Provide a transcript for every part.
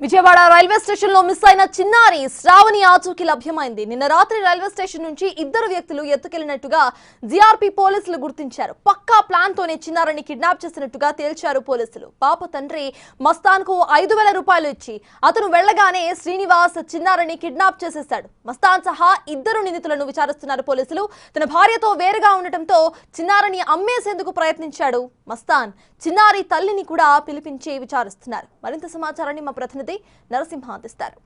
Vijayawada railway station లో miss అయిన చిన్నారి శ్రావణి ఆచూకీ లభ్యమైంది. నిన్న రాత్రి రైల్వే స్టేషన్ నుంచి ఇద్దరు వ్యక్తులు ఎత్తుకెళ్లినట్టుగా జీఆర్పీ పోలీసులు గుర్తించారు. పక్కా ప్లాన్ తోనే చిన్నారిని కిడ్నాప్ చేసినట్టుగా తేల్చారు పోలీసులు. పాప తండ్రి మస్తాన్ కు 5,000 రూపాయలు ఇచ్చి అతను వెళ్లగానే శ్రీనివాస్ చిన్నారిని కిడ్నాప్ చేసేశాడు. మస్తాన్ సహా ఇద్దరు నిందితులను విచారిస్తున్నారు పోలీసులు. తన భార్యతో వేరుగా ఉండటంతో చిన్నారిని అమ్మేసేందుకు ప్రయత్నించాడు మస్తాన్. చిన్నారి తల్లిని కూడా పిలిపించి విచారిస్తున్నారు. మరింత సమాచారాన్ని మా ప్రతినిధి నరసింహ అందిస్తారు.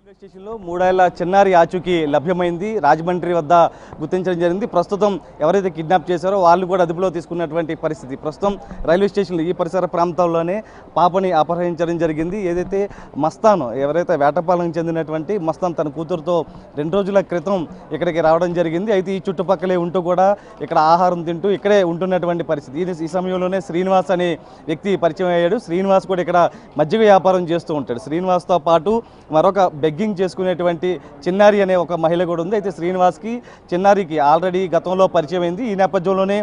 రైల్వే స్టేషన్లో 3 ఏళ్ల చిన్నారి ఆచూకీ లభ్యమైంది. రాజమండ్రి వద్ద గుర్తించడం జరిగింది. ప్రస్తుతం ఎవరైతే కిడ్నాప్ చేశారో వాళ్ళు కూడా అదుపులో తీసుకున్నటువంటి పరిస్థితి. ప్రస్తుతం రైల్వే స్టేషన్లో ఈ పరిసర ప్రాంతాల్లోనే పాపని అపహరించడం జరిగింది. ఏదైతే మస్తాన్ ఎవరైతే వేటపాలెం చెందినటువంటి మస్తాన్ తన కూతురుతో 2 రోజుల క్రితం ఇక్కడికి రావడం జరిగింది. అయితే ఈ చుట్టుపక్కలే ఉంటూ కూడా ఇక్కడ ఆహారం తింటూ ఇక్కడే ఉంటున్నటువంటి పరిస్థితి. ఈ సమయంలోనే శ్రీనివాస్ అనే వ్యక్తి పరిచయం అయ్యాడు. శ్రీనివాస్ కూడా ఇక్కడ మజ్జిగ వ్యాపారం చేస్తూ ఉంటాడు. శ్రీనివాస్తో పాటు మరొక బెగ్గింగ్ చేసుకునేటువంటి చిన్నారి అనే ఒక మహిళ కూడా ఉంది. అయితే శ్రీనివాస్కి చిన్నారికి ఆల్రెడీ గతంలో పరిచయం అయింది. ఈ నేపథ్యంలోనే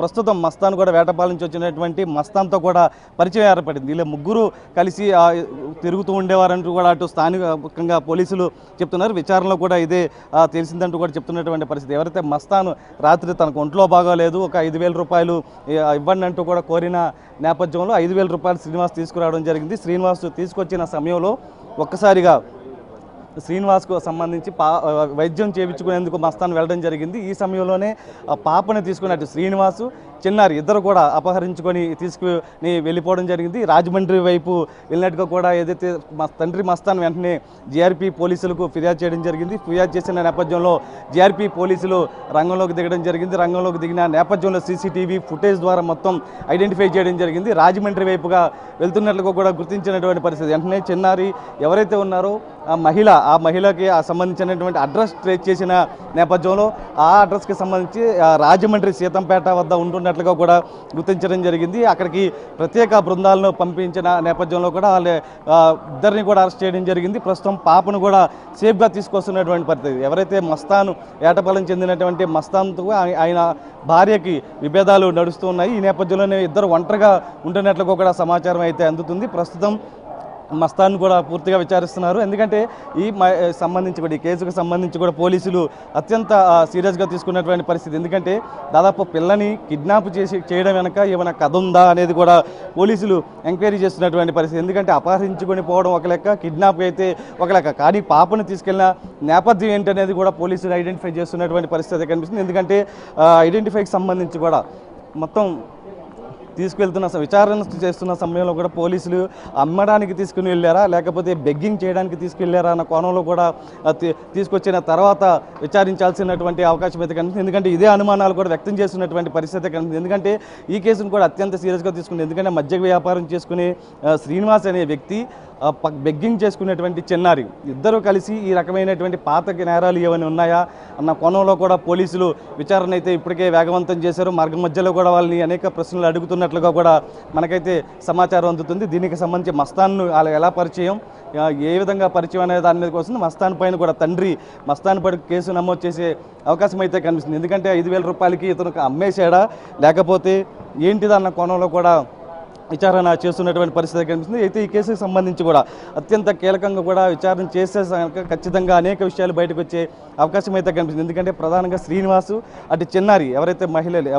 ప్రస్తుతం మస్తాన్ కూడా వేటపాలెం నుంచి వచ్చినటువంటి మస్తాన్తో కూడా పరిచయం ఏర్పడింది. వీళ్ళ ముగ్గురు కలిసి తిరుగుతూ ఉండేవారంటూ కూడా అటు స్థానికంగా పోలీసులు చెప్తున్నారు. విచారణలో కూడా ఇదే తెలిసిందంటూ కూడా చెప్తున్నటువంటి పరిస్థితి. ఎవరైతే మస్తాన్ రాత్రి తనకు ఒంట్లో బాగోలేదు, ఒక 5,000 రూపాయలు ఇవ్వండి అంటూ కూడా కోరిన నేపథ్యంలో 5,000 రూపాయలు శ్రీనివాస్ తీసుకురావడం జరిగింది. శ్రీనివాస్ తీసుకొచ్చిన సమయంలో ఒక్కసారిగా శ్రీనివాస్కు సంబంధించి వైద్యం చేయించుకునేందుకు మస్తాన్ వెళ్ళడం జరిగింది. ఈ సమయంలోనే పాపని తీసుకున్నట్టు శ్రీనివాసు చిన్నారి ఇద్దరు కూడా అపహరించుకొని తీసుకుని వెళ్ళిపోవడం జరిగింది. రాజమండ్రి వైపు వెళ్ళినట్టుగా కూడా ఏదైతే తండ్రి మస్తాన్ వెంటనే జీఆర్పీ పోలీసులకు ఫిర్యాదు చేయడం జరిగింది. ఫిర్యాదు చేసిన నేపథ్యంలో జీఆర్పీ పోలీసులు రంగంలోకి దిగడం జరిగింది. రంగంలోకి దిగిన నేపథ్యంలో సీసీటీవీ ఫుటేజ్ ద్వారా మొత్తం ఐడెంటిఫై చేయడం జరిగింది. రాజమండ్రి వైపుగా వెళ్తున్నట్లుగా కూడా గుర్తించినటువంటి పరిస్థితి. వెంటనే చిన్నారి ఎవరైతే ఉన్నారో ఆ మహిళకి సంబంధించినటువంటి అడ్రస్ ట్రేస్ చేసిన నేపథ్యంలో ఆ అడ్రస్కి సంబంధించి రాజమండ్రి సీతంపేట వద్ద ఉంటున్నట్లుగా కూడా గుర్తించడం జరిగింది. అక్కడికి ప్రత్యేక బృందాలను పంపించిన నేపథ్యంలో కూడా వాళ్ళ ఇద్దరిని కూడా అరెస్ట్ చేయడం జరిగింది. ప్రస్తుతం పాపను కూడా సేఫ్గా తీసుకొస్తున్నటువంటి పరిస్థితి. ఎవరైతే మస్తాన్ వేటపాలెం చెందినటువంటి మస్తాన్తో ఆయన భార్యకి విభేదాలు నడుస్తూ ఉన్నాయి. ఈ నేపథ్యంలోనే ఇద్దరు ఒంటరిగా ఉంటున్నట్లుగా కూడా సమాచారం అయితే అందుతుంది. ప్రస్తుతం మస్తాన్ కూడా పూర్తిగా విచారిస్తున్నారు. ఎందుకంటే ఈ కేసుకు సంబంధించి కూడా పోలీసులు అత్యంత సీరియస్గా తీసుకున్నటువంటి పరిస్థితి. ఎందుకంటే దాదాపు పిల్లని కిడ్నాప్ చేయడం వెనక ఏమైనా కథ ఉందా అనేది కూడా పోలీసులు ఎంక్వైరీ చేస్తున్నటువంటి పరిస్థితి. ఎందుకంటే అపహరించుకొని పోవడం ఒక లెక్క, కిడ్నాప్ అయితే ఒక లెక్క, కానీ పాపను తీసుకెళ్లిన నేపథ్యం ఏంటనేది కూడా పోలీసులు ఐడెంటిఫై చేస్తున్నటువంటి పరిస్థితి కనిపిస్తుంది. ఎందుకంటే ఐడెంటిఫైకి సంబంధించి కూడా మొత్తం విచారణ చేస్తున్న సమయంలో కూడా పోలీసులు అమ్మడానికి తీసుకుని వెళ్ళారా లేకపోతే బెగ్గింగ్ చేయడానికి తీసుకెళ్లారా అన్న కోణంలో కూడా తీసుకొచ్చిన తర్వాత విచారించాల్సినటువంటి అవకాశం అయితే కనిపిస్తుంది. ఎందుకంటే ఇదే అనుమానాలు కూడా వ్యక్తం చేస్తున్నటువంటి పరిస్థితి కనిపిస్తుంది. ఎందుకంటే ఈ కేసును కూడా అత్యంత సీరియస్గా తీసుకుంది. ఎందుకంటే మద్య వ్యాపారం చేసుకునే శ్రీనివాస్ అనే వ్యక్తి బెగ్గింగ్ చేసుకునేటువంటి చిన్నారి ఇద్దరు కలిసి ఈ రకమైనటువంటి పాతకి నేరాలు ఏమైనా ఉన్నాయా అన్న కోణంలో కూడా పోలీసులు విచారణ అయితే ఇప్పటికే వేగవంతం చేశారు. మార్గం మధ్యలో కూడా వాళ్ళని అనేక ప్రశ్నలు అడుగుతున్నట్లుగా కూడా మనకైతే సమాచారం అందుతుంది. దీనికి సంబంధించి మస్తాన్ను ఎలా పరిచయం, ఏ విధంగా పరిచయం అనే దాని మీద కోసం మస్తాన్ పైన కూడా తండ్రి మస్తాన్ పై కేసు నమోదు చేసే అవకాశం అయితే కనిపిస్తుంది. ఎందుకంటే 5,000 రూపాయలకి ఇతను అమ్మేశాడా లేకపోతే ఏంటిదన్న కోణంలో కూడా విచారణ చేస్తున్నటువంటి పరిస్థితి కనిపిస్తుంది. అయితే ఈ కేసుకు సంబంధించి కూడా అత్యంత కీలకంగా కూడా విచారణ చేసే ఖచ్చితంగా అనేక విషయాలు బయటకు వచ్చే అవకాశం అయితే కనిపిస్తుంది. ఎందుకంటే ప్రధానంగా శ్రీనివాసు అటు చిన్నారి ఎవరైతే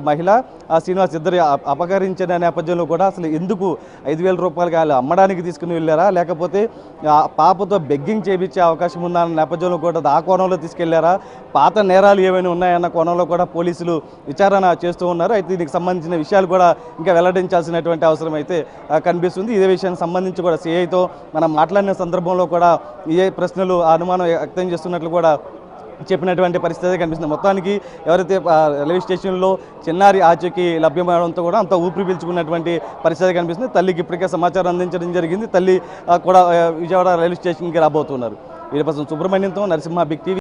మహిళ ఆ శ్రీనివాస్ ఇద్దరు అపహరించిన నేపథ్యంలో కూడా అసలు ఎందుకు 5,000 రూపాయలు వాళ్ళు అమ్మడానికి తీసుకుని వెళ్ళారా లేకపోతే పాపతో బెగ్గింగ్ చేయించే అవకాశం ఉన్న నేపథ్యంలో కూడా ఆ కోణంలో తీసుకెళ్లారా, పాత నేరాలు ఏమైనా ఉన్నాయన్న కోణంలో కూడా పోలీసులు విచారణ చేస్తూ ఉన్నారు. అయితే దీనికి సంబంధించిన విషయాలు కూడా ఇంకా వెల్లడించాల్సినటువంటి అవసరం అయితే కనిపిస్తుంది. ఇదే విషయానికి సంబంధించి కూడా సిఐతో మనం మాట్లాడిన సందర్భంలో కూడా ఏ ప్రశ్నలు అనుమానం వ్యక్తం చేస్తున్నట్లు కూడా చెప్పినటువంటి పరిస్థితి కనిపిస్తుంది. మొత్తానికి ఎవరైతే రైల్వే స్టేషన్లో చిన్నారి ఆచూకీ లభ్యమవడంతో కూడా అంత ఊపిరి పీల్చుకున్నటువంటి పరిస్థితి కనిపిస్తుంది. తల్లికి ఇప్పటికే సమాచారం అందించడం జరిగింది. తల్లి కూడా విజయవాడ రైల్వే స్టేషన్కి రాబోతున్నారు. వీరపసం సుబ్రహ్మణ్యంతో నరసింహ, బిగ్ టీవీ.